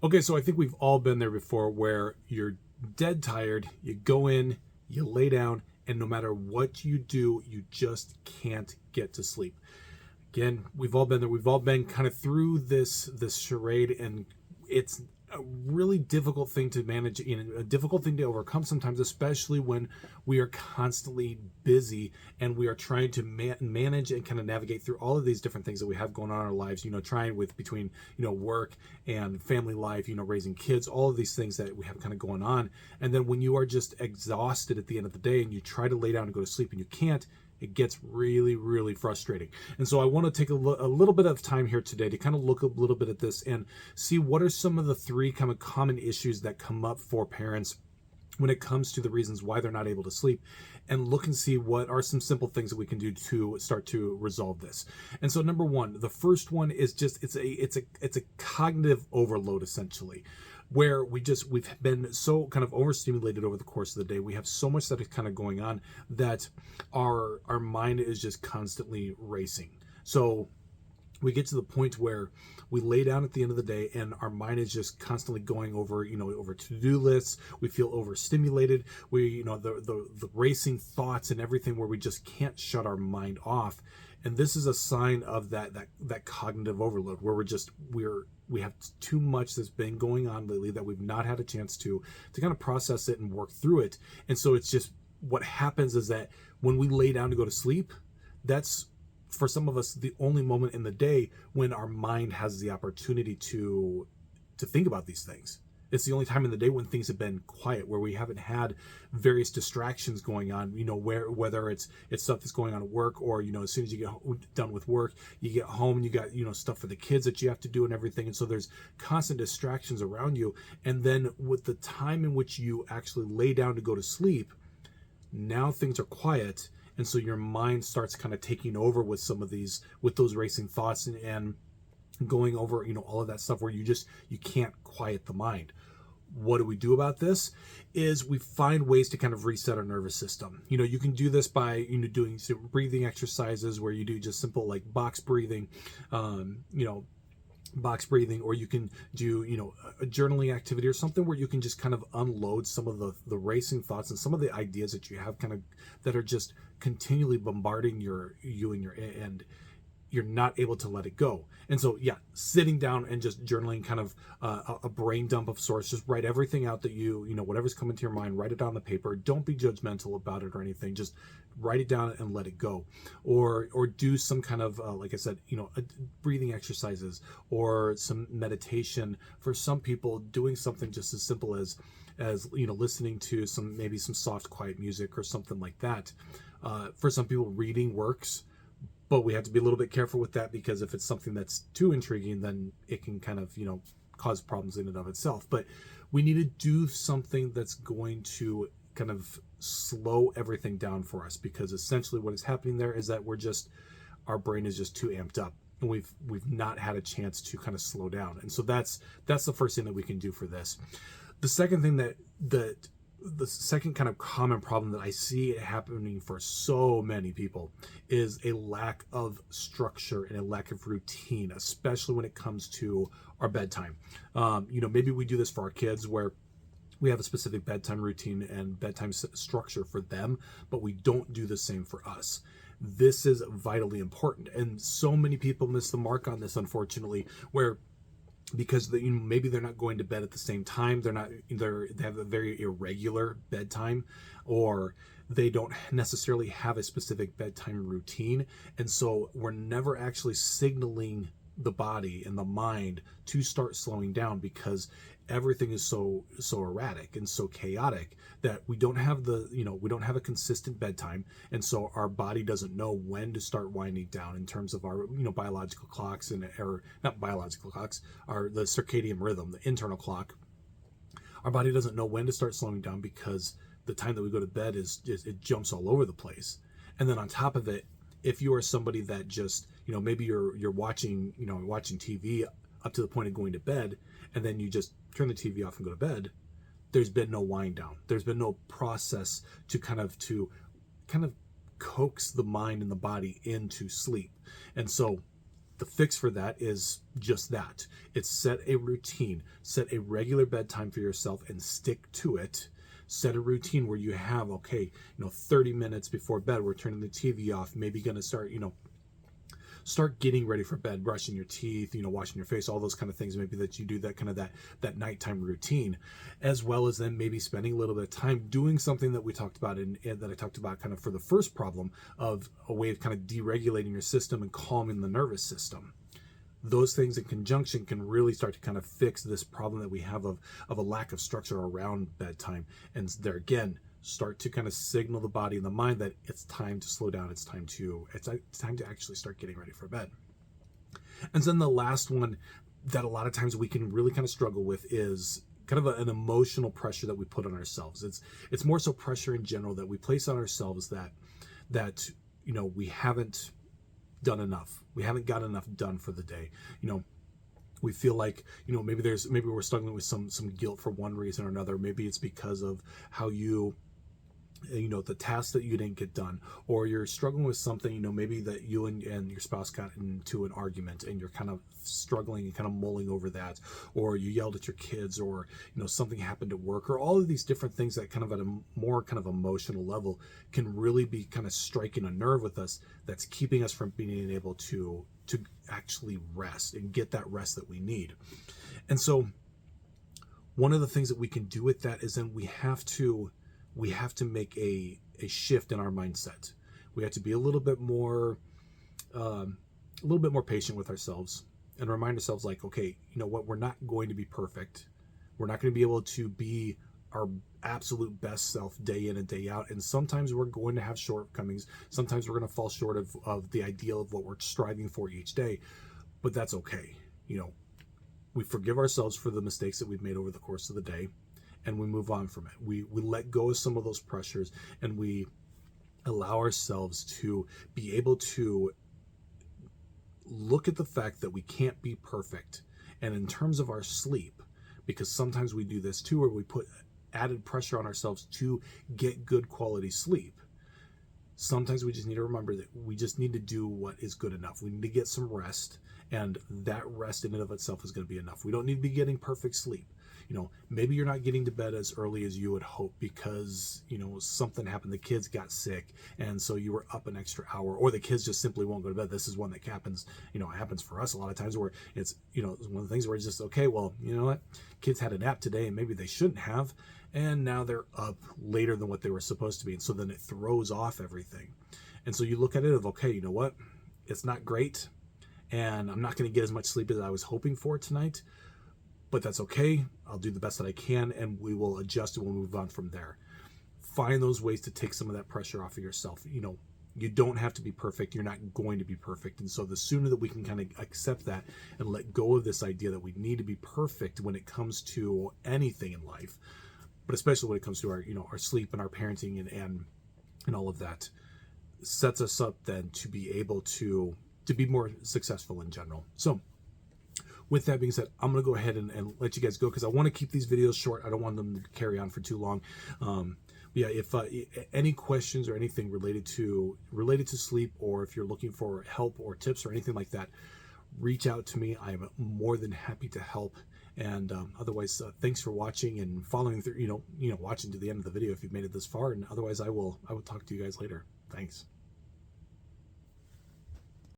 Okay, so I think we've all been there before where you're dead tired, you go in, you lay down, and no matter what you do, you just can't get to sleep. Again, we've all been there. We've all been kind of through this charade, and it's a really difficult thing to manage, a difficult thing to overcome sometimes, especially when we are constantly busy and we are trying to manage and kind of navigate through all of these different things that we have going on in our lives. Trying with between work and family life, raising kids, all of these things that we have kind of going on. And then when you are just exhausted at the end of the day and you try to lay down and go to sleep and you can't, it gets really, really frustrating. And so I want to take a little bit of time here today to kind of look a little bit at this and see what are some of the three kind of common issues that come up for parents when it comes to the reasons why they're not able to sleep, and look and see what are some simple things that we can do to start to resolve this. And so number one, the first one is just it's a cognitive overload, essentially, where we've been so kind of overstimulated over the course of the day. We have so much that is kind of going on that our mind is just constantly racing. So we get to the point where we lay down at the end of the day and our mind is just constantly going over, over to-do lists. We feel overstimulated. The racing thoughts and everything, where we just can't shut our mind off. And this is a sign of that cognitive overload, where we have too much that's been going on lately that we've not had a chance to kind of process it and work through it. And so it's just, what happens is that when we lay down to go to sleep, that's, for some of us, the only moment in the day when our mind has the opportunity to think about these things. It's the only time in the day when things have been quiet, where we haven't had various distractions going on, whether it's stuff that's going on at work, or, as soon as you get done with work, you get home and you got, stuff for the kids that you have to do and everything. And so there's constant distractions around you. And then with the time in which you actually lay down to go to sleep, now things are quiet. And so your mind starts kind of taking over with those racing thoughts and going over, all of that stuff, where you can't quiet the mind. What do we do about this? Is we find ways to kind of reset our nervous system. You can do this by, doing some breathing exercises, where you do just simple like box breathing, or you can do, a journaling activity or something where you can just kind of unload some of the racing thoughts and some of the ideas that you have kind of that are just continually bombarding you and you're not able to let it go. And so, sitting down and just journaling, kind of a brain dump of sorts. Just write everything out that whatever's coming to your mind, write it down on the paper. Don't be judgmental about it or anything. Just write it down and let it go. Or do some kind of, like I said, breathing exercises or some meditation. For some people, doing something just as simple as listening to maybe some soft, quiet music or something like that. For some people, reading works. But we have to be a little bit careful with that, because if it's something that's too intriguing, then it can kind of, cause problems in and of itself. But we need to do something that's going to kind of slow everything down for us, because essentially what is happening there is that our brain is just too amped up, and we've not had a chance to kind of slow down. And so that's the first thing that we can do for this. The second thing the second kind of common problem that I see happening for so many people is a lack of structure and a lack of routine, especially when it comes to our bedtime. Maybe we do this for our kids, where we have a specific bedtime routine and bedtime structure for them, but we don't do the same for us. This is vitally important. And so many people miss the mark on this, unfortunately, because maybe they're not going to bed at the same time. They have a very irregular bedtime, or they don't necessarily have a specific bedtime routine. And so we're never actually signaling the body and the mind to start slowing down, because everything is so erratic and so chaotic that we don't have a consistent bedtime. And so our body doesn't know when to start winding down in terms of our biological clocks, or not biological clocks, the circadian rhythm, the internal clock. Our body doesn't know when to start slowing down, because the time that we go to bed it jumps all over the place. And then on top of it, if you are somebody that just maybe you're watching TV up to the point of going to bed, and then you just turn the TV off and go to bed, there's been no wind down. There's been no process to kind of coax the mind and the body into sleep. And so the fix for that is just that. It's set a routine, set a regular bedtime for yourself and stick to it. Set a routine where you have, okay, 30 minutes before bed, we're turning the TV off, maybe going to start getting ready for bed, brushing your teeth, washing your face, all those kind of things. Maybe that you do that kind of that nighttime routine, as well as then maybe spending a little bit of time doing something that we talked about and that I talked about kind of for the first problem of a way of kind of deregulating your system and calming the nervous system. Those things in conjunction can really start to kind of fix this problem that we have of a lack of structure around bedtime. And there again, start to kind of signal the body and the mind that it's time to slow down. It's time to actually start getting ready for bed. And then the last one that a lot of times we can really kind of struggle with is kind of an emotional pressure that we put on ourselves. It's more so pressure in general that we place on ourselves that we haven't done enough. We haven't got enough done for the day. We feel like, maybe we're struggling with some guilt for one reason or another. Maybe it's because of how the task that you didn't get done, or you're struggling with something, maybe that you and your spouse got into an argument and you're kind of struggling and kind of mulling over that, or you yelled at your kids, or, something happened at work, or all of these different things that kind of at a more kind of emotional level can really be kind of striking a nerve with us that's keeping us from being able to actually rest and get that rest that we need. And so one of the things that we can do with that is then we have to make a shift in our mindset. We have to be a little bit more patient with ourselves and remind ourselves, like, okay, we're not going to be perfect. We're not going to be able to be our absolute best self day in and day out. And sometimes we're going to have shortcomings. Sometimes we're going to fall short of the ideal of what we're striving for each day, but that's okay. We forgive ourselves for the mistakes that we've made over the course of the day, and we move on from it. We let go of some of those pressures, and we allow ourselves to be able to look at the fact that we can't be perfect. And in terms of our sleep, because sometimes we do this too, where we put added pressure on ourselves to get good quality sleep. Sometimes we just need to remember that we just need to do what is good enough. We need to get some rest, and that rest in and of itself is going to be enough. We don't need to be getting perfect sleep. Maybe you're not getting to bed as early as you would hope because, something happened. The kids got sick, and so you were up an extra hour, or the kids just simply won't go to bed. This is one that happens, it happens for us a lot of times where it's, one of the things where it's just, okay, well, you know what? Kids had a nap today and maybe they shouldn't have, and now they're up later than what they were supposed to be. And so then it throws off everything. And so you look at it of, okay, you know what? It's not great, and I'm not going to get as much sleep as I was hoping for tonight, but that's okay. I'll do the best that I can, and we will adjust and we'll move on from there. Find those ways to take some of that pressure off of yourself. You don't have to be perfect. You're not going to be perfect. And so the sooner that we can kind of accept that and let go of this idea that we need to be perfect when it comes to anything in life, but especially when it comes to our, our sleep and our parenting and all of that, sets us up then to be able to be more successful in general. So with that being said, I'm going to go ahead and let you guys go because I want to keep these videos short. I don't want them to carry on for too long. If any questions or anything related to sleep, or if you're looking for help or tips or anything like that, reach out to me. I'm more than happy to help. And otherwise, thanks for watching and following through. Watching to the end of the video if you've made it this far. And otherwise, I will talk to you guys later. Thanks.